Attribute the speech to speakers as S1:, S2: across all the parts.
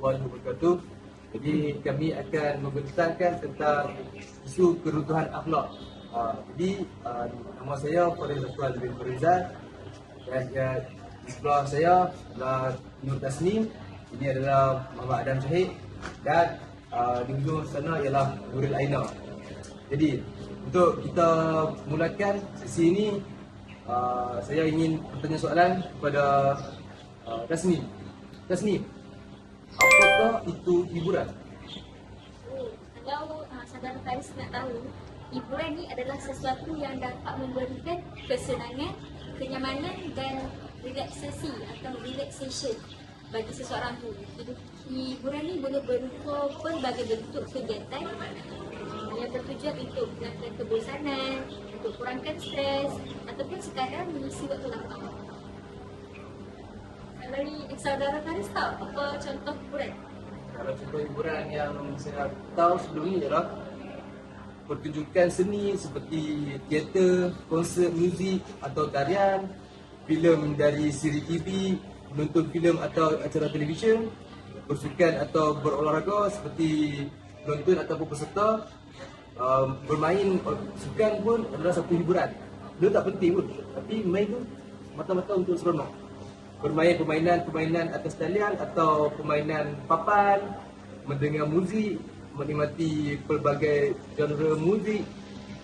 S1: warahmatullahi wabarakatuh. Jadi kami akan membentangkan tentang isu keruntuhan akhlak. Nama saya Fariz Zafran bin Farizal dan di sebelah saya adalah Nur Tasnim. Ini adalah Muhammad Adam Syahid dan di hujung sana ialah Nuril Aina. Jadi untuk kita mulakan sesi ini, saya ingin bertanya soalan kepada Tasnim. Tasnim, apakah itu hiburan?
S2: Kalau saudara Faris nak tahu, hiburan ni adalah sesuatu yang dapat memberikan kesenangan, kenyamanan dan relaksasi atau relaxation bagi seseorang tu. Hiburan ni boleh berupa pelbagai bentuk kegiatan yang bertujuan untuk menghilangkan kebosanan, untuk kurangkan stres ataupun sekadar mengisi waktu lapang. Dari saudara Faris tahu apa contoh hiburan?
S1: Kalau contoh hiburan yang saya tahu sebelum ini ialah pertunjukan seni seperti teater, konsert muzik atau tarian, filem dari siri TV, menonton filem atau acara televisyen, bersukan atau berolahraga seperti penonton ataupun peserta, bermain sukan pun adalah satu hiburan. Dia tak penting pun, tapi main tu mata-mata untuk seronok. Bermain permainan atas talian atau permainan papan, mendengar muzik, menikmati pelbagai genre muzik,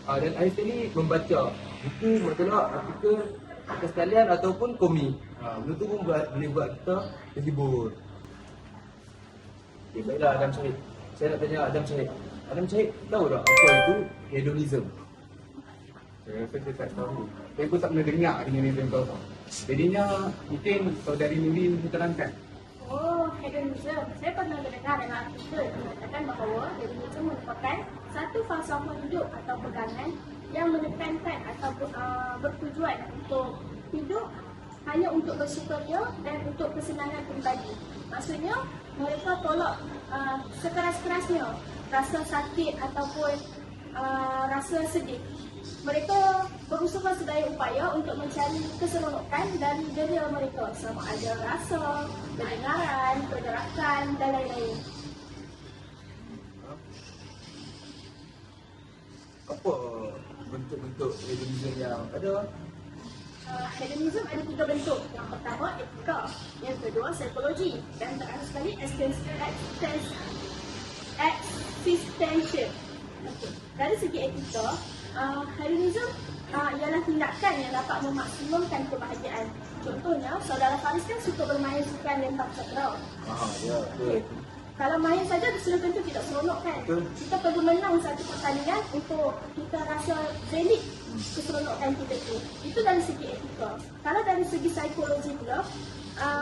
S1: dan akhir sekali membaca buku, makalah, artikel atas talian ataupun komik. Benda tu pun boleh buat kita terhibur. Okay, baiklah Adam Syahid. Saya nak tanya Adam Syahid. Adam Syahid tahu tak apa itu hedonism?
S3: Saya rasa saya tak tahu. Saya pun tak pernah dengar dengan ini tentang tu. Jadinya mungkin saudari Nuri menerangkan.
S4: Hedonism. Saya pernah mendengar dalam artikel mengatakan bahawa hedonism merupakan satu falsafah hidup atau pegangan yang menekankan atau bertujuan untuk hidup hanya untuk bersukaria dan untuk kesenangan peribadi. Maksudnya mereka tolak sekeras-kerasnya rasa sakit ataupun rasa sedih. Mereka berusaha sedaya upaya untuk mencari keseronokan dari diri mereka, sama ada rasa, pendengaran, pergerakan dan lain-lain.
S1: Apa bentuk-bentuk hedonism yang ada?
S4: Hedonism ada 3 bentuk. Yang pertama etika, yang kedua psikologi dan terakhir sekali existential. Okay. Dari segi etika, hedonism ialah tindakan yang dapat memaksimumkan kebahagiaan. Contohnya, saudara Faris kan suka bermain sukan lempar cakra.
S1: Ya, betul.
S4: Kalau main saja sudah tentu tidak seronok kan?
S1: Betul.
S4: Kita perlu menang satu pertandingan untuk kita rasa valid keseronokan kita itu. Itu dari segi etika. Kalau dari segi psikologi pula,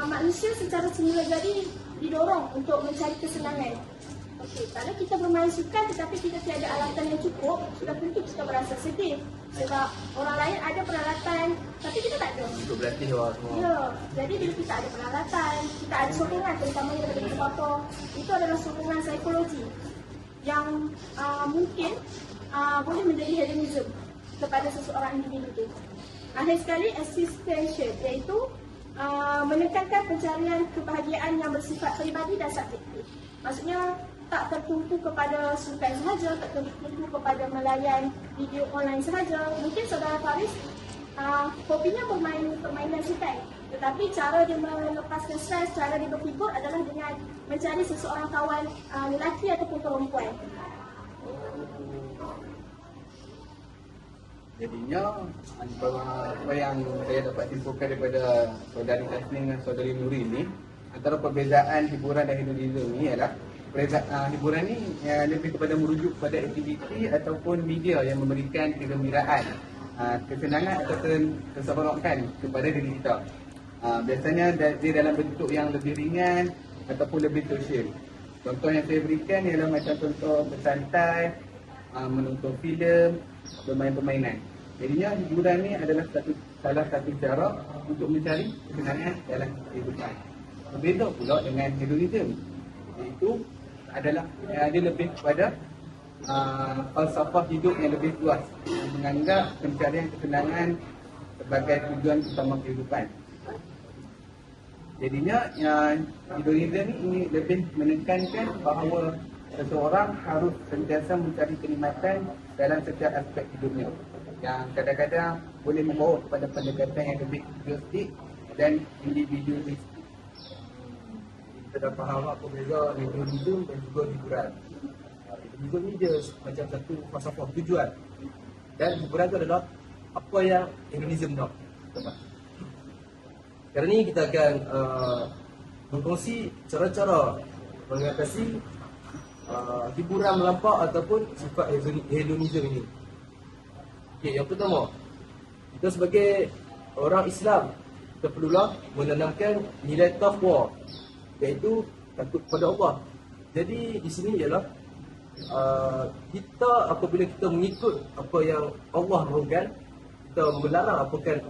S4: manusia secara semula jadi didorong untuk mencari kesenangan. Okey, kalau kita bermain sukan tetapi kita tiada alatan yang cukup, sudah tentu kita berasa sedih. Sebab orang lain ada peralatan tapi kita tak ada.
S1: Untuk berlatih lah semua.
S4: Ya, jadi bila kita ada peralatan, kita ada sokongan terutamanya daripada ibu bapa, itu adalah sokongan psikologi yang mungkin boleh menjadi hedonism kepada seseorang individu itu. Akhir sekali existential, iaitu menekankan pencarian kebahagiaan yang bersifat peribadi dan subjektif. Maksudnya tak tertumpu kepada sukan sahaja, tak tertumpu kepada melayan video online sahaja. Mungkin saudara Faris hobinya bermain permainan sukan, tetapi cara dia melepaskan stres, cara dia berhibur adalah dengan mencari seseorang kawan lelaki ataupun perempuan.
S3: Jadinya apa yang saya dapat simpulkan daripada saudari Tasnim dan saudari Nuri ini, antara perbezaan hiburan dan hedonism ni ialah hiburan ni lebih kepada merujuk kepada aktiviti ataupun media yang memberikan kegembiraan, kesenangan atau keseronokan kepada diri kita. Biasanya dia dalam bentuk yang lebih ringan ataupun lebih sosial. Contoh yang saya berikan ialah macam contoh bersantai, menonton filem, bermain permainan. Jadinya hiburan ni adalah salah satu cara untuk mencari kesenangan dalam kehidupan. Berbeza pula dengan hedonism, iaitu adalah dia lebih kepada falsafah hidup yang lebih luas, yang menganggap pencarian kesenangan sebagai tujuan utama kehidupan. Jadinya hedonism ini lebih menekankan bahawa seseorang harus sentiasa mencari kenikmatan dalam setiap aspek hidupnya, yang kadang-kadang boleh membawa kepada pendekatan yang lebih egoistik dan individualistik.
S1: Kita dah faham apa beza hedonism dan juga hiburan. Hedonism ni dia macam satu falsafah tujuan, dan hiburan tu adalah apa yang hedonism nak. Sekarang ni kita akan berkongsi cara-cara mengatasi hiburan melampau ataupun sifat hedonism ini. Okey, yang pertama, kita sebagai orang Islam, kita perlulah menanamkan nilai taqwa, iaitu takut kepada Allah. Jadi di sini ialah kita apabila kita mengikut apa yang Allah mahukan, kita melarang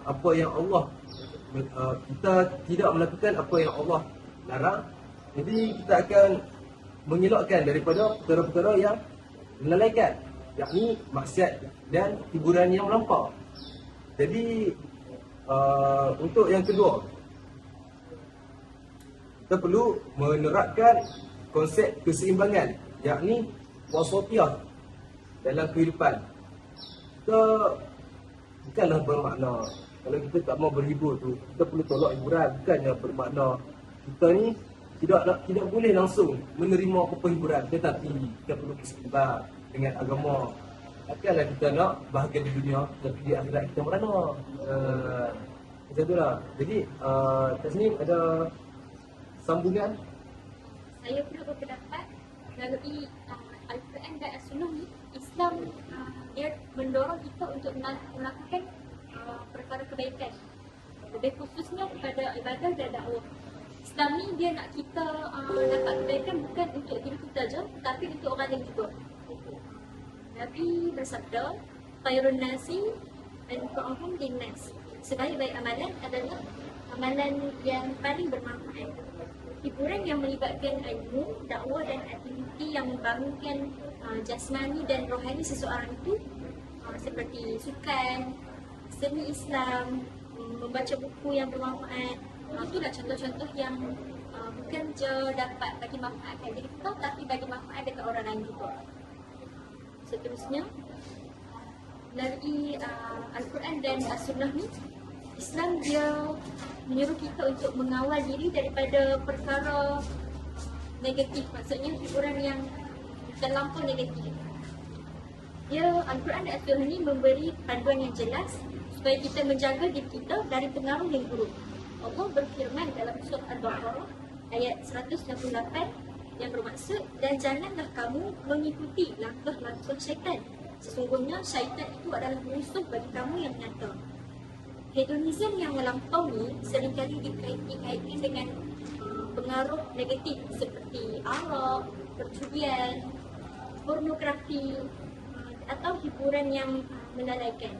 S1: apa yang Allah kita tidak melakukan apa yang Allah larang, jadi kita akan mengelakkan daripada perkara-perkara yang melalaikan, yakni maksiat dan hiburan yang melampau. Jadi untuk yang kedua, kita perlu menerapkan konsep keseimbangan, yakni wasatiyah dalam kehidupan. Kita bukanlah bermakna kalau kita tak mau berhibur tu, kita perlu tolak hiburan. Bukannya bermakna kita ni tidak boleh langsung menerima apa-apa hiburan, tetapi kita perlu berseimbang dengan agama. Takkanlah kita nak bahagia di dunia tapi di akhirat kita merana. Macam tu lah. Jadi kat sini ada sambungan.
S2: Saya perlu berpendapat melalui Al-Quran dan As-Sunnah ni, Islam dia mendorong kita untuk melakukan perkara kebaikan, lebih khususnya kepada ibadah dan dakwah. Islam ni dia nak kita dapat kebaikan bukan untuk diri kita saja, tetapi untuk orang lain juga. Nabi bersabda, khairun nasi anfa'uhum linnas. Sebaik-baik amalan adalah amalan yang paling bermanfaat. Hiburan yang melibatkan ilmu, dakwah dan aktiviti yang membangunkan jasmani dan rohani seseorang itu, seperti sukan, seni Islam, membaca buku yang bermanfaat, itulah contoh-contoh yang bukan je dapat bagi manfaat kat diri kita, tapi bagi manfaat dekat orang lain juga. Seterusnya, melalui Al-Quran dan As-Sunnah ni, Islam dia menyuruh kita untuk mengawal diri daripada perkara negatif, maksudnya hiburan yang terlampau negatif. Dia Al-Quran dan As-Sunnah ni memberi panduan yang jelas supaya kita menjaga diri kita dari pengaruh yang buruk. Allah berfirman dalam surah Al-Baqarah ayat 168 yang bermaksud, dan janganlah kamu mengikuti langkah-langkah syaitan. Sesungguhnya syaitan itu adalah musuh bagi kamu yang nyata. Hedonism yang melampaui seringkali dikaitkan dengan pengaruh negatif seperti arak, perjudian, pornografi atau hiburan yang melalaikan.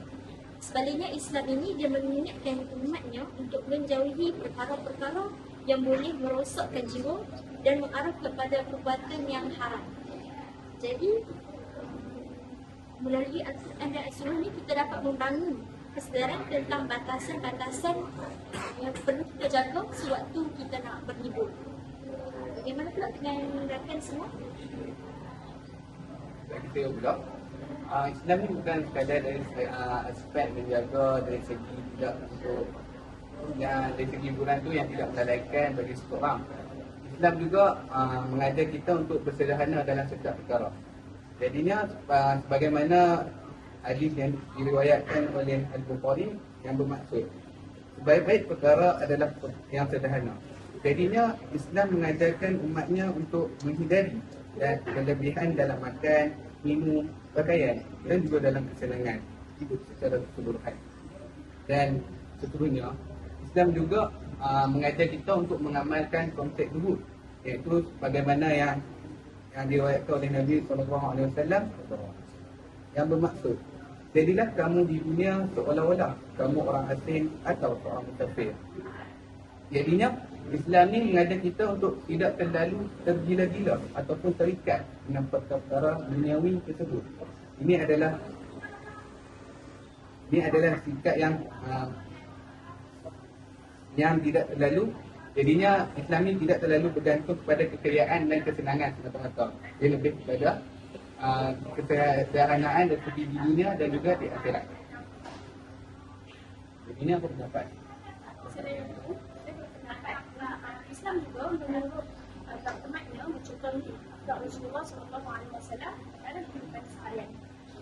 S2: Sebaliknya, Islam ini dia mengingatkan umatnya untuk menjauhi perkara-perkara yang boleh merosakkan jiwa dan mengarah kepada perbuatan yang haram. Jadi, melalui Al-Quran dan As-Sunnah ini kita dapat membangun kesedaran tentang batasan-batasan yang perlu kita jaga sewaktu kita nak berhibur. Bagaimana pula dengan rakan semua?
S3: Kita pula Islam ni bukan sekadar dari aspek menjaga dari segi tidak untuk dari segi hiburan tu yang tidak melalaikan bagi seseorang. Islam juga mengajar kita untuk bersederhana dalam setiap perkara. Jadinya sebagaimana hadis yang diriwayatkan oleh Al-Bukhari yang bermaksud, sebaik-baik perkara adalah yang sederhana. Jadinya Islam mengajarkan umatnya untuk menghindari dan kelebihan dalam makan, minum, pakaian dan juga dalam kesenangan hidup secara keseluruhan. Dan seterusnya, Islam juga mengajar kita untuk mengamalkan konsep zuhud, iaitu bagaimana yang diriwayatkan oleh Nabi SAW yang bermaksud, jadilah kamu di dunia seolah-olah kamu orang asing atau seorang musafir. Jadinya Islam ni mengajar kita untuk tidak terlalu tergila-gila ataupun terikat dengan perkara duniawi tersebut. Ini adalah sikap yang tidak terlalu Jadinya Islam ni tidak terlalu bergantung kepada kekayaan dan kesenangan semata-mata. Dia lebih kepada kesederhanaan dari segi di dunia dan juga di akhirat. Jadi ini apa pendapat?
S4: Selain itu, saya berpendapat Islam juga menurut temannya mencontohi Rasulullah SAW dalam kehidupan seharian.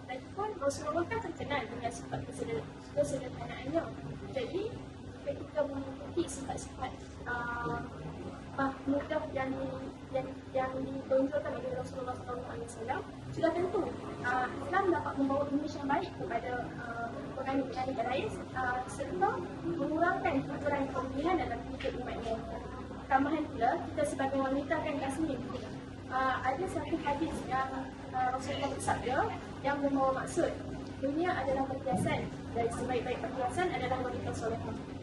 S4: Lagipun Rasulullah kan terkenal dengan sifat kesederhanaannya. Jadi ketika mengikuti sifat-sifat mudah yang ditonjolkan oleh Rasulullah SAW, sudah tentu Islam dapat membawa imej yang baik kepada penganut-penganut yang lain serta mengurangkan kecurangan kepemilihan dalam hidup umatnya. Tambahan pula, kita sebagai wanita kan rasmi ada satu hadis yang Rasulullah bersabda yang membawa maksud dunia adalah perhiasan, dari sebaik-baik perhiasan adalah wanita solehah.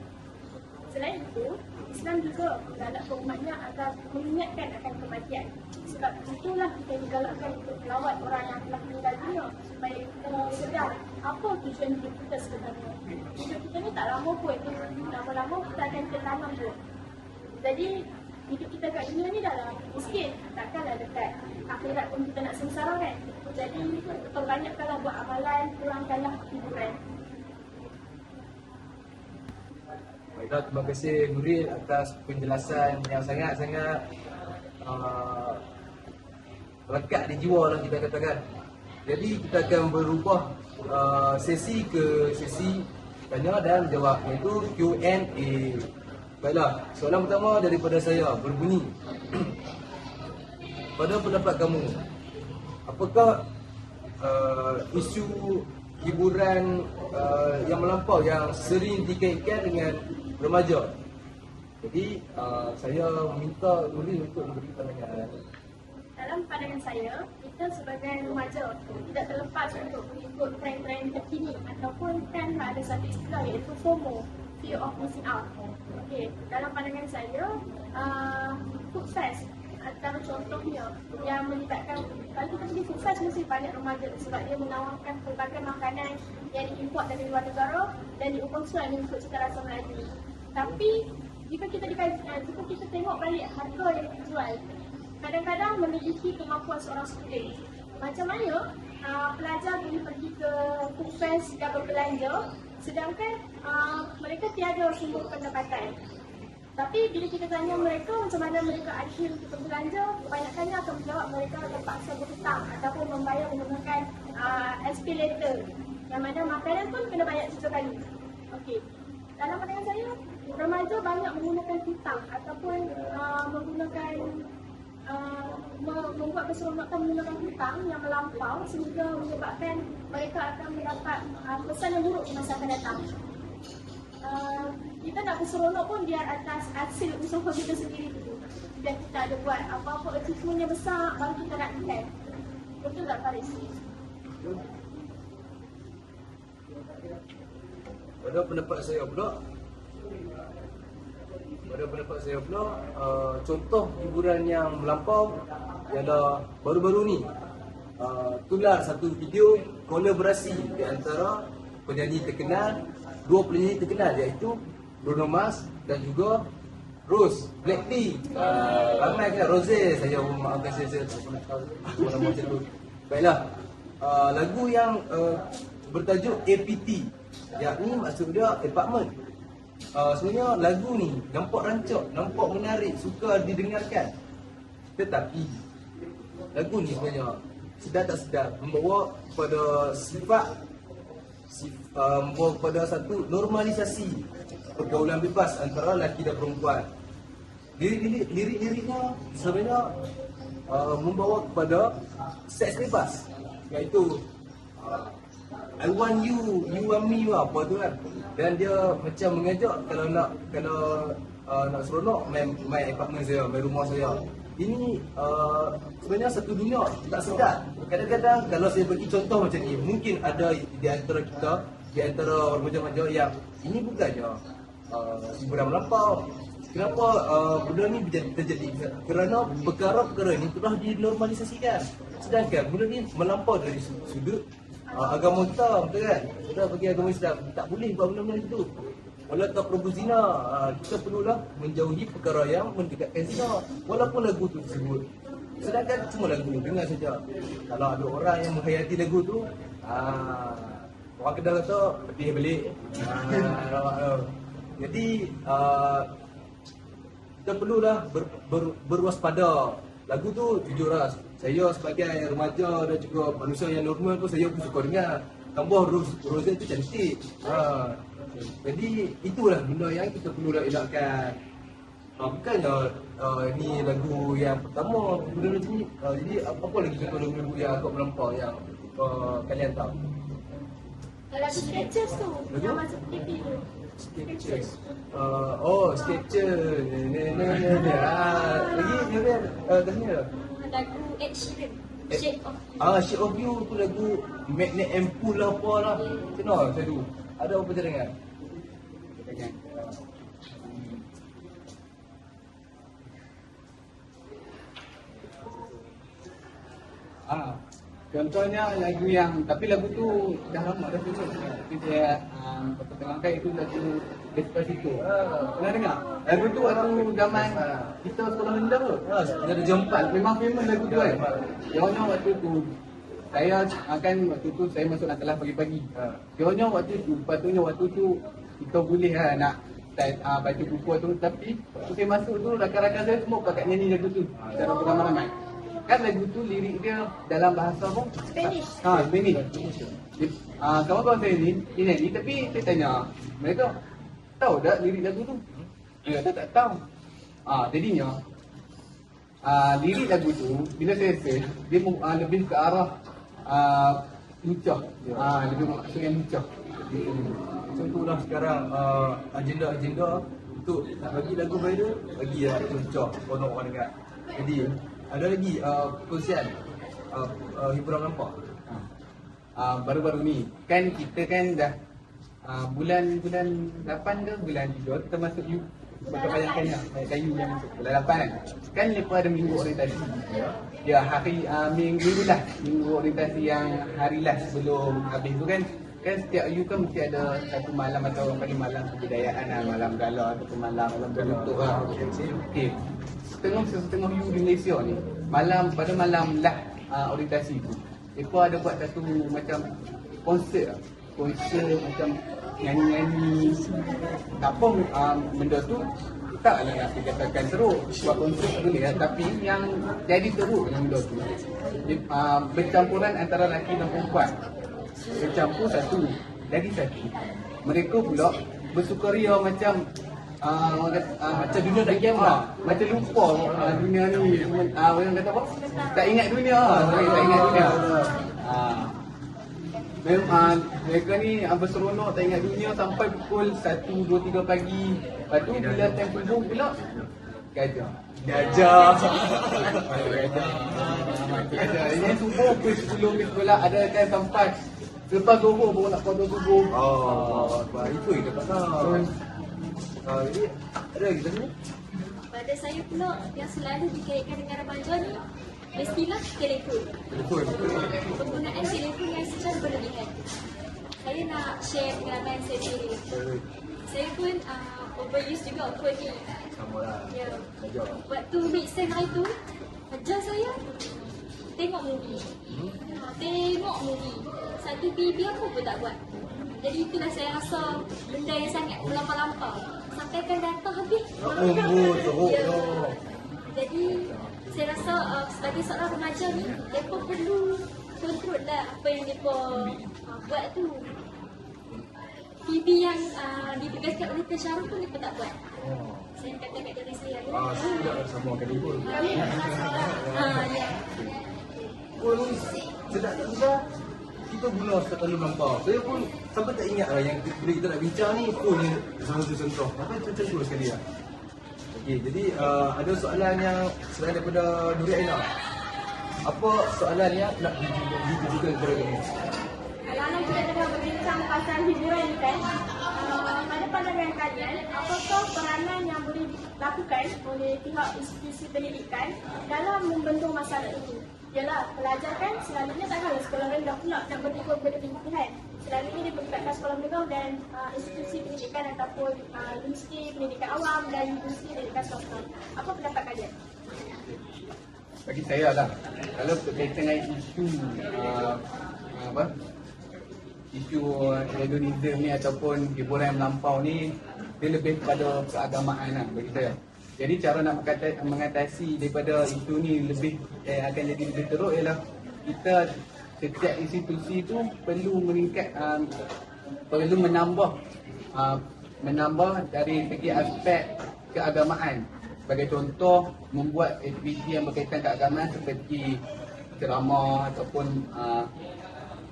S4: Selain itu, Islam juga menggalakkan umatnya agar mengingatkan akan kematian. Sebab itulah kita digalakkan untuk melawat orang yang telah meninggal dunia supaya kita sedar apa tujuan hidup kita sebenarnya. Hidup kita ni tak lama pun, lama-lama kita akan tertanam pun. Jadi hidup kita kat dunia ni dah lama sikit, takkanlah dekat akhirat pun kita nak sengsara kan. Jadi perbanyakkanlah buat amalan, kurangkanlah hiburan.
S1: Baiklah, terima kasih Nuril atas penjelasan yang sangat-sangat lekat di jiwa lah kita katakan. Jadi kita akan berubah sesi ke sesi tanya dan jawab, iaitu Q&A. Baiklah, soalan pertama daripada saya berbunyi. Pada pendapat kamu, apakah isu hiburan yang melampau yang sering dikaitkan dengan remaja? Jadi saya minta Nuril untuk memberi pandangan.
S4: Dalam pandangan saya, kita sebagai remaja tidak terlepas untuk mengikut trend-trend terkini ataupun kan ada satu istilah iaitu FOMO, fear of missing out. Okey, dalam pandangan saya, food fest antara contohnya yang melibatkan, kalau kita pergi food fest mesti banyak remaja sebab dia menawarkan pelbagai makanan yang diimport dari luar negara dan diukur-ukur mengikut cita rasa Melayu. Tapi jika kita tengok balik harga yang dijual, kadang-kadang melebihi kemampuan seorang student. Macam mana pelajar boleh pergi ke food fest dan berbelanja sedangkan mereka tiada sumber pendapatan. Tapi bila kita tanya mereka macam mana mereka akhir untuk berbelanja, kebanyakannya akan menjawab mereka terpaksa berhutang ataupun membayar menggunakan SP letter, yang mana makanan pun kena bayar 3 kali. Okey. Dalam pandangan saya, remaja banyak menggunakan hutang ataupun membuat keseronokan menggunakan hutang yang melampau sehingga menyebabkan mereka akan mendapat pesan yang buruk di masa akan datang. Kita nak berseronok pun biar atas hasil usaha kita sendiri dulu. Biar kita ada buat apa-apa achievement yang besar baru kita nak lihat. Betul tak Faris?
S1: Pada pendapat saya pula, contoh hiburan yang melampau ialah baru-baru ni tular satu video kolaborasi di antara penyanyi terkenal, dua penyanyi terkenal iaitu Bruno Mars dan juga Rose, Blackpink. Ramai kan Rose, saya maafkan saya tak pernah tahu nama macam tu. Baiklah, lagu yang bertajuk APT, yakni maksud dia apartment. Sebenarnya lagu ni nampak rancak, nampak menarik, suka didengarkan. Tetapi lagu ni sebenarnya sedar tak sedar membawa kepada membawa kepada satu normalisasi pergaulan bebas antara lelaki dan perempuan. Lirik-liriknya sebenarnya membawa kepada seks bebas, iaitu I want you, you want me, apa tu kan. Dan dia macam mengajak kalau nak seronok main apartment saya, main rumah saya. Ini sebenarnya satu dunia tak sedar. Kadang-kadang kalau saya bagi contoh macam ni, mungkin ada di antara kita, di antara remaja-remaja yang ini bukannya hiburan melampau. Kenapa benda ni terjadi? Kerana perkara-perkara ni telah dinormalisasikan. Sedangkan benda ni melampau dari sudut agama kita, betul kan? Kita bagi agama Islam tak boleh buat benda-benda itu. walau tak perlu zina, kita perlulah menjauhi perkara yang mendekatkan zina walaupun lagu tu tersebut. Sedangkan semua lagu dengar saja. Kalau ada orang yang menghayati lagu tu, orang Kedah kata pedih balik. Jadi kita perlulah berwaspada. Lagu tu jujur lah, saya sebagai remaja dan juga manusia yang normal pun saya pun suka dengar. Tambah Rosa tu cantik. Jadi itulah benda yang kita perlulah elakkan. Bukannya ni lagu yang pertama benda macam ni. Jadi apa lagi contoh lagu-lagu yang agak melampau yang kalian tahu?
S4: Lagu Skechers tu, yang macam TV tu.
S1: Skechers. Skechers. Lagi dia kan tanya.
S2: Lagu Ed Sheeran, Shape of
S1: Shape of You tu lagu Magnet and Pull lah apa lah. Kenal saya tu. Ada apa cadangan?
S3: Contohnya lagu yang, tapi lagu tu dah lama dah tulis. Tapi saya perkenalkan itu lagu Despacito. Pernah dengar? Lagu tu waktu zaman kita sekolah rendah tu.
S1: Dia ada jempat.
S3: Memang famous lagu tu kan. Kira waktu tu saya akan waktu tu saya masuk nak kelas pagi-pagi. Kira waktu tu, patutnya waktu tu kita boleh lah nak baca buku tu, tapi waktu saya masuk tu rakan-rakan saya semua pakai nyanyi lagu tu secara beramai-ramai. Kan lagu tu lirik dia dalam bahasa apa?
S4: Spanish.
S3: Spanish. Kawan-kawan saya ni, dia nyanyi tapi saya tanya mereka, tahu tak lirik lagu tu? Mereka tak tahu. Jadinya lirik lagu tu bila saya search, dia lebih ke arah lucah. Lebih maksud yang lucah.
S1: Macam tu lah sekarang agenda-agenda untuk nak bagi lagu viral, bagi lah lucah orang dengar. Jadi ada lagi perkongsian hiburan nampak.
S3: Baru-baru ni kan kita kan dah bulan 8 ke bulan 3 kita masuk Kota Bayangkanya, kayu yang masuk bulan 8 kan. Kan lepas ada minggu orientasi. Ya hari minggu lah, minggu orientasi yang hari last sebelum habis tu kan. Kan setiap you kan mesti ada satu malam atau orang panggil malam kebudayaan lah, malam gala ataupun malam berlutut lah. Okay. Setengah you di Malaysia ni, pada malam lah orientasi tu, mereka ada buat satu macam konser macam nyanyi-nyanyi. Apa benda tu taklah nak dikatakan teruk, buat konser boleh lah, tapi yang jadi teruk dengan benda tu bercampuran antara lelaki dan perempuan. Bercampur satu mereka pula bersukaria macam macam dunia tak kiamat, macam lupa dunia ni, orang kata apa, tak ingat dunia, tak ingat dunia. Mereka ni berseronok tak ingat dunia sampai pukul 1, 2, 3 pagi. Lepas tu bila time subuh pula gajah. Ini subuh pukul 10 ke sekolah, ada kan sampai lepas zuhur baru nak pada subuh.
S1: Itu kita tak tahu. Jadi ada lagi tadi?
S2: Pada saya pula yang selalu dikaitkan dengan remaja ni, mestilah telefon. Penggunaan telefon yang secara berlebihan. Saya nak share pengalaman saya sendiri. Saya pun overuse juga phone ni.
S1: Sama lah.
S2: Ya. Waktu mid sem hari tu, ajar saya tengok movie. Satu TV apa pun tak buat. Jadi itulah saya rasa benda yang sangat melampau-lampau. Sampai kan data habis. Ya. Jadi saya rasa sebagai seorang remaja ni, mereka perlu kontrol lah apa yang mereka buat tu. TV yang ditugaskan oleh Syarul pun mereka tak buat. Saya kata kat diri saya.
S1: Sudah sama kali pun.
S2: Ya.
S1: Pun sedap tak sedap, kita guna terlalu nampak. Saya pun sampai tak ingat lah yang bila kita nak bincang ni pun yang sama-sama sentuh. Sampai macam tu sekali lah. Okey, jadi ada soalan yang selain daripada Nuri Aina. Apa soalan yang nak ditujukan kepada kamu?
S4: Kalau kita tengah berbincang pasal hiburan ni kan, pada pandangan kalian, apakah peranan yang boleh dilakukan oleh pihak institusi pendidikan dalam membendung masalah ini? Yalah, pelajar kan selalunya tak kalau sekolah rendah pula nak berikut berlebihan. Selalunya dia berdekat sekolah menengah dan institusi pendidikan ataupun universiti pendidikan awam dan universiti pendidikan swasta. Apa pendapat kalian?
S3: Bagi saya lah, kalau berkaitan dengan isu isu hedonism ni ataupun hiburan yang melampau ni, dia lebih kepada keagamaan lah bagi saya. Jadi cara nak mengatasi daripada isu ni lebih akan jadi lebih teruk ialah kita setiap institusi tu perlu perlu menambah dari segi aspek keagamaan. Sebagai contoh, membuat aktiviti yang berkaitan keagamaan seperti ceramah ataupun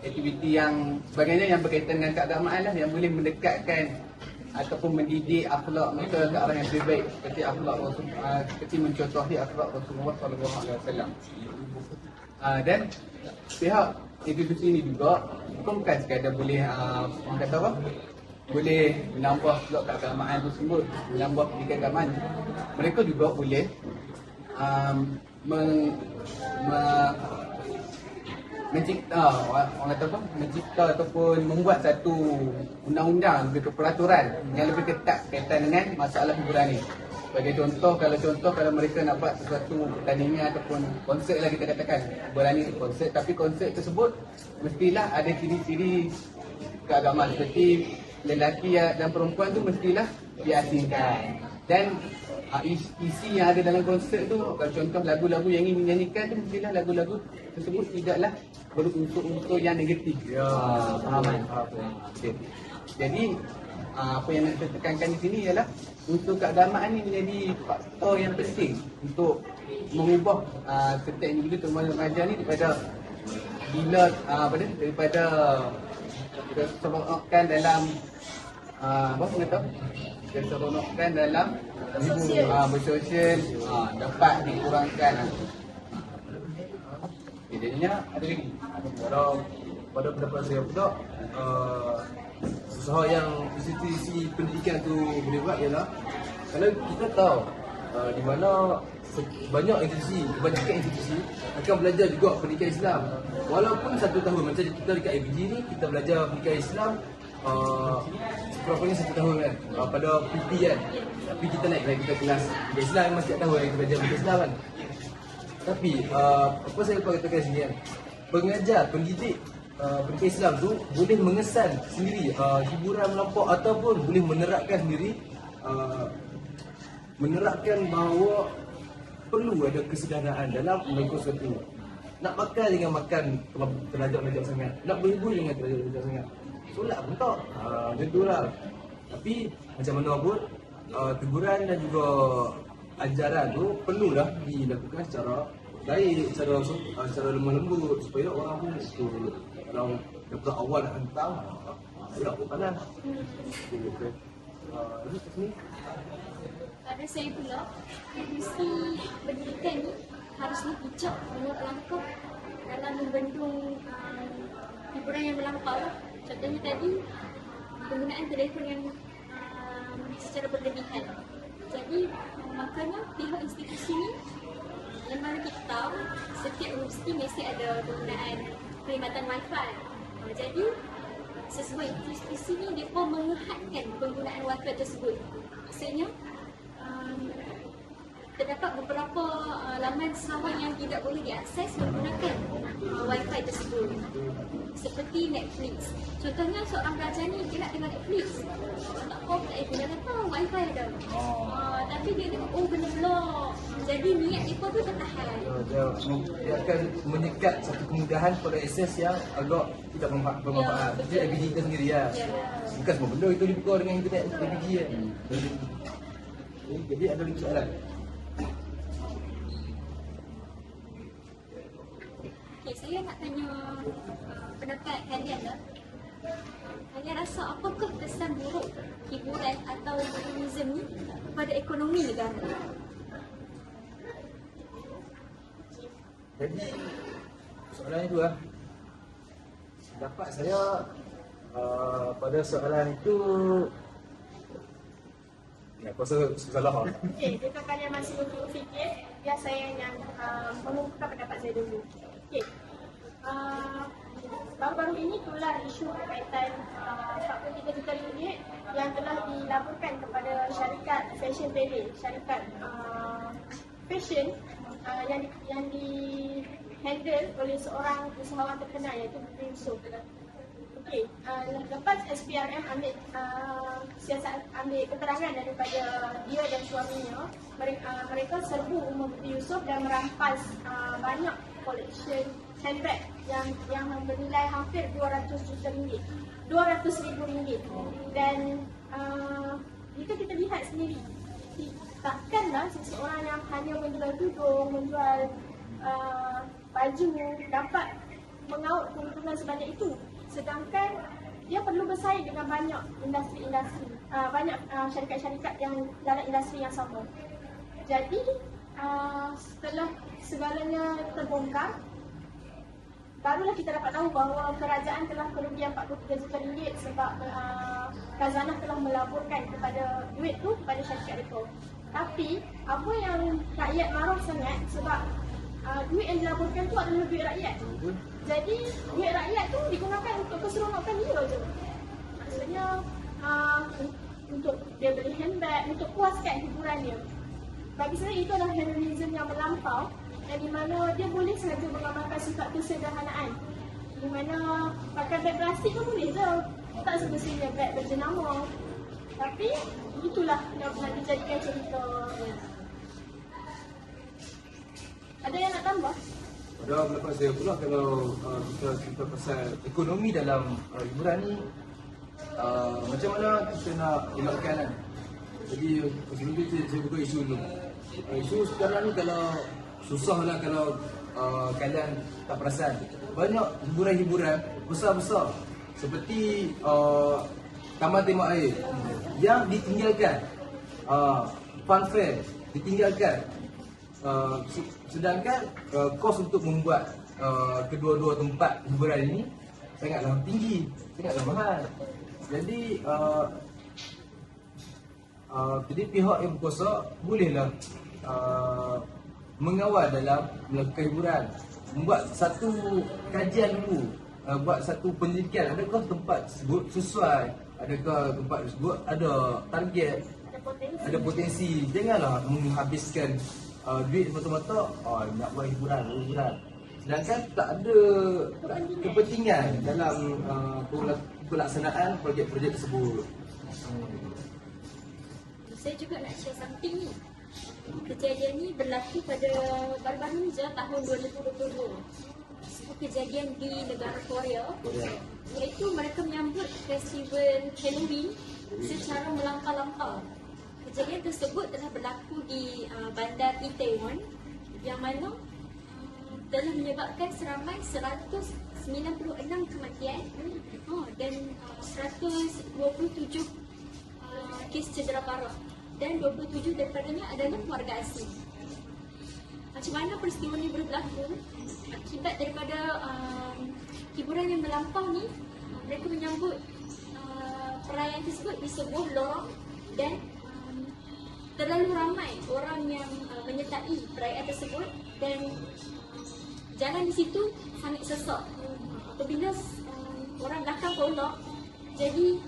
S3: aktiviti yang sebagainya yang berkaitan dengan keagamaan lah, yang boleh mendekatkan ataupun mendidik akhlak mereka ke arah yang lebih baik, seperti akhlak seperti mencontohi akhlak Rasulullah SAW. Dan pihak institusi ini juga bukan sekadar boleh orang kata apa, boleh menambah pula keagamaan tersebut, menambah pendidikan keagamaan. Mereka juga boleh mencipta orang kata apa, mencipta ataupun membuat satu undang-undang atau peraturan yang lebih ketat kaitan dengan masalah hiburan ni. Sebagai contoh, kalau mereka nak buat sesuatu pertandingan ataupun konsert lah kita katakan, hiburan ni konsert, tapi konsert tersebut mestilah ada ciri-ciri keagamaan seperti lelaki dan perempuan tu mestilah diasingkan. Dan isi yang ada dalam konsert tu, kalau contoh lagu-lagu yang ingin dinyanyikan tu mestilah lagu-lagu tersebut tidaklah berunsur-unsur yang negatif.
S1: Ya,
S3: Fahaman. Okay. Jadi apa yang nak saya tekankan di sini ialah unsur keagamaan ni menjadi faktor yang penting untuk mengubah setiap individu terutama remaja ni daripada daripada seronokkan dalam seronokkan dalam bersosial dapat dikurangkan. Jadinya ada lagi.
S1: Kalau pada pendapat saya pula, usaha yang institusi pendidikan tu boleh buat ialah kalau kita tahu di mana banyak institusi, kebanyakan institusi akan belajar juga pendidikan Islam. Walaupun 1 tahun, macam kita dekat ABG ni, kita belajar pendidikan Islam kurang-kurangnya 1 tahun kan, pada PP kan. Tapi kita naik lagi kita kelas pendidikan Islam, memang setiap tahun kita belajar pendidikan Islam kan. Tapi apa saya lupa katakan sini kan, pengajar, pendidik pendidikan Islam tu boleh mengesan sendiri hiburan melampau ataupun boleh menerapkan sendiri, menerapkan bahawa perlu ada kesedaran dalam melakukan sesuatu. Nak makan jangan makan terlajak-lajak sangat, nak berhibur jangan terlajak-lajak sangat. Solat pun tak, macam tu lah. Tapi macam mana pun, teguran dan juga ajaran tu perlulah dilakukan secara baik, secara lemah lembut supaya orang pun betul. Kalau daripada awal nak hantar, ya pun panas. Ini kat sini.
S2: Pada saya pula, institusi pendidikan ni harusnya bijak membuat langkah dalam membendung hiburan yang melampau. Contohnya tadi, penggunaan telefon yang secara berlebihan. Jadi, makanya pihak institusi ni, yang mana kita tahu setiap universiti mesti ada penggunaan perkhidmatan Wi-Fi. Jadi, sesuai institusi ni, mereka menghadkan penggunaan Wi-Fi tersebut. Maksudnya, terdapat beberapa laman sahawan yang tidak boleh diakses menggunakan Wi-Fi tersebut. Seperti Netflix. Contohnya seorang pelajar ni dia nak tengok Netflix. Tak apa, dia kata Wi-Fi ada. Tapi dia tengok, oh benda blok. Jadi niat dia pun tu tertahan.
S1: Dia akan menyekat satu kemudahan pada akses yang agak tidak bermanfaat. Jadi ABG kita sendiri lah. Bukan semua benda itu dibuka dengan internet ABG kan. Jadi ada lagi soalan.
S2: Okay, saya nak tanya pendapat kalian lah. Kalian rasa apakah kesan buruk hiburan atau tourism ni pada ekonomi negara?
S1: Jadi soalan itu lah, pendapat saya pada soalan itu aku rasa salah.
S4: Okey, jika kalian masih berfikir, biar saya yang mengungkapkan pendapat saya dulu. Okey. Baru-baru ini keluar isu berkaitan 43 juta ringgit yang telah dilaporkan kepada syarikat fashion retailing, syarikat fashion yang di handle oleh seorang usahawan terkenal iaitu Budi Yusof. Okey, lepas SPRM ambil keterangan daripada dia dan suaminya, mereka serbu rumah Budi Yusof dan merampas banyak collection handbag yang bernilai hampir 200 juta ringgit, 200,000 ringgit. Dan jika kita lihat sendiri, takkanlah seseorang yang hanya menjual tudung, menjual baju dapat mengaut keuntungan sebanyak itu, sedangkan dia perlu bersaing dengan banyak industri-industri, banyak syarikat-syarikat yang dalam industri yang sama. Jadi setelah segalanya terbongkar, barulah kita dapat tahu bahawa kerajaan telah kerugian 43 juta ringgit sebab khazanah telah melaporkan kepada duit tu kepada syarikat itu. Tapi apa yang rakyat marah sangat sebab duit yang dilaporkan tu adalah duit rakyat. Jadi duit rakyat tu digunakan untuk keseronokan dia je. Maksudnya untuk dia beli handbag, untuk puaskan hiburan dia. Bagi saya itu adalah hedonism yang melampau, yang di mana dia boleh sahaja mengamalkan sifat kesederhanaan. Di mana pakai beg plastik pun boleh je, tak semestinya beg berjenama. Tapi itulah yang nak dijadikan cerita. Ada yang nak tambah?
S1: Ada pendapat saya pula kalau kita cerita pasal ekonomi dalam hiburan ni, macam mana kita nak elakkan kan. Jadi sebelum tu saya buka isu dulu. Isu sekarang ni kalau susahlah kalau kalian tak perasan. Banyak hiburan-hiburan besar-besar seperti Taman Tembak Air yang ditinggalkan, fun fair ditinggalkan. Sedangkan kos untuk membuat kedua-dua tempat hiburan ini sangatlah tinggi, sangatlah mahal. Jadi pihak yang berkuasa bolehlah mengawal dalam melakukan hiburan, membuat satu kajian dulu, buat satu penyelidikan, adakah tempat tersebut sesuai, adakah tempat tersebut ada target, ada potensi. Janganlah menghabiskan duit semata-mata nak buat hiburan. Sedangkan tak ada kepentingan dalam pelaksanaan projek-projek tersebut.
S2: Saya juga nak share something ni. Kejadian ni berlaku pada baru-baru ni je, tahun 2022. Sebuah kejadian di negara Korea, iaitu mereka menyambut festival Halloween secara melampau-lampau. Kejadian tersebut telah berlaku di bandar Itaewon yang mana telah menyebabkan seramai 196 kematian dan 127 kes cedera parah, dan 27 daripadanya adalah warga asing. Macam mana peristiwa ini berlaku? Akibat daripada hiburan yang melampau ni, mereka menyambut perayaan tersebut di sebuah lorong dan terlalu ramai orang yang menyertai perayaan tersebut, dan jalan di situ sangat sesak. Apabila orang belakang tolak, jadi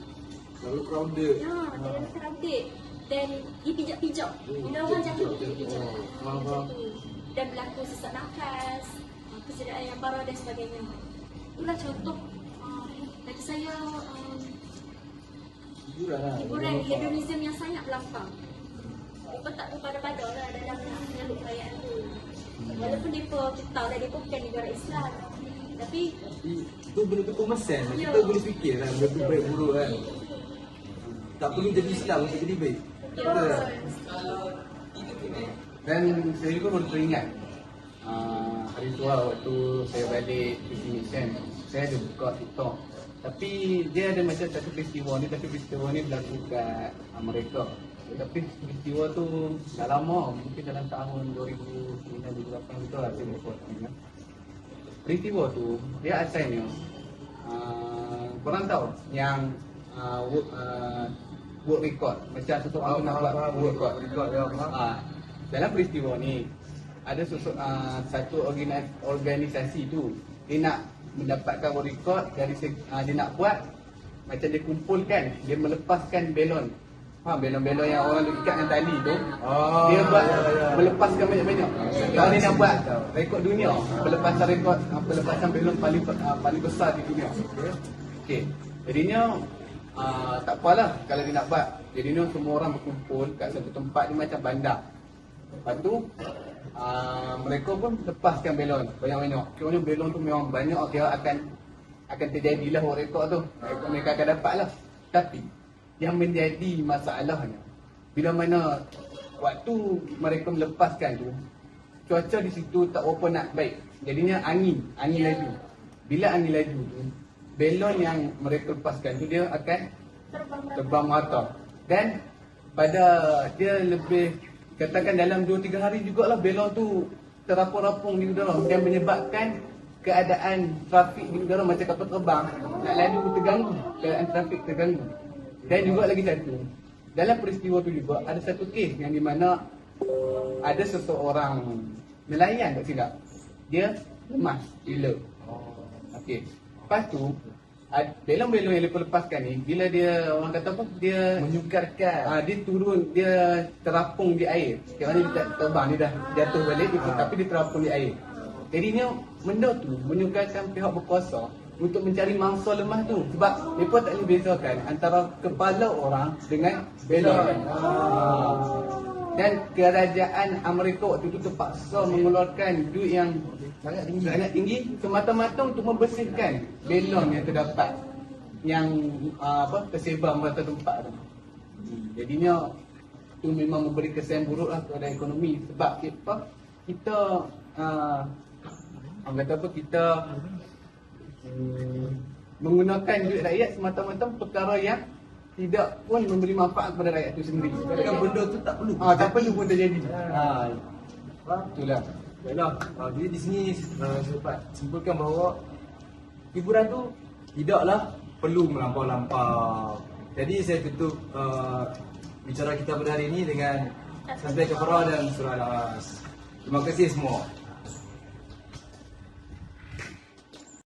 S1: Terlalu crowded.
S2: terlalu crowded dan dipijak-pijak. Bila orang jatuh, dipijak. Macam tu. Dan berlaku sesak nafas, kecederaan yang parah dan sebagainya. Itulah contoh bagi saya hiburan hedonism yang sangat melampau. Mereka tak berpada-pada lah dalam menyambut perayaan tu. Walaupun mereka, kita tahu dah mereka bukan negara Islam, tapi
S1: itu benda tu komersial. Kita boleh fikir lah benda tu baik buruk kan. Tak perlu jadi Islam untuk jadi baik. Betul.
S3: Dan saya juga baru teringat hari tu lah, waktu saya balik pergi mission, saya ada buka TikTok. Tapi dia ada macam satu peristiwa ni, tapi peristiwa ni berlaku kat Amerika. Tapi peristiwa tu dah lama, mungkin dalam tahun 2009-2008 gitu lah saya buat. Peristiwa tu dia asalnya korang tahu yang world record, macam seseorang nak buat world record. Dalam peristiwa ni ada satu organisasi tu dia nak mendapatkan world record dari dia nak buat macam dia kumpulkan, dia melepaskan belon. Belon-belon yang orang ikat dengan tali tu. Dia buat melepaskan banyak-banyak. Kalau dia nak buat rekod dunia, pelepasan belon paling besar di dunia. Okey. Jadinya tak apalah kalau dia nak buat. Jadinya semua orang berkumpul kat satu tempat ni macam bandar. Lepas tu mereka pun lepaskan belon banyak-banyak. Kiranya belon tu memang banyak, dia akan terjadilah world record tu. Mereka akan dapat lah. Tapi yang menjadi masalahnya, bila mana waktu mereka melepaskan tu, cuaca di situ tak berapa nak baik. Jadinya angin laju. Bila angin laju tu, belon yang mereka lepaskan tu dia akan terbang merata. Dan pada dia lebih, katakan dalam 2-3 hari jugalah belon tu terapung-rapung di udara dan menyebabkan keadaan trafik di udara macam kapal terbang nak lalu terganggu, keadaan trafik terganggu. Dan juga lagi satu, dalam peristiwa tu juga ada satu kes yang di mana ada seseorang nelayan tak silap, dia lemas gila. Okey. Lepas tu belon-belon yang mereka lepaskan ni, bila dia orang kata apa, dia
S1: menyukarkan,
S3: dia turun, dia terapung di air. Sekarang dia tak terbang, dia dah jatuh balik tapi dia terapung di air. Jadinya benda tu menyukarkan pihak berkuasa untuk mencari mangsa lemah tu, sebab mereka tak boleh bezakan antara kepala orang dengan belon. Dan kerajaan Amerika waktu itu terpaksa mengeluarkan duit yang sangat tinggi semata-mata untuk membersihkan belon yang terdapat, yang tersebar merata tempat tu. Jadinya itu memang memberi kesan buruk lah kepada ekonomi, sebab kita orang kata apa, kita menggunakan duit rakyat semata-mata perkara yang tidak pun memberi manfaat kepada rakyat itu sendiri.
S1: Kadang benda tu tak perlu.
S3: Tak perlu pun terjadi. Itulah.
S1: Baiklah. Jadi di sini saya dapat simpulkan bahawa hiburan tu tidaklah perlu melampau-lampau. Jadi saya tutup bicara kita pada hari ini dengan tasbih kafarah dan surah Al-As. Terima kasih semua.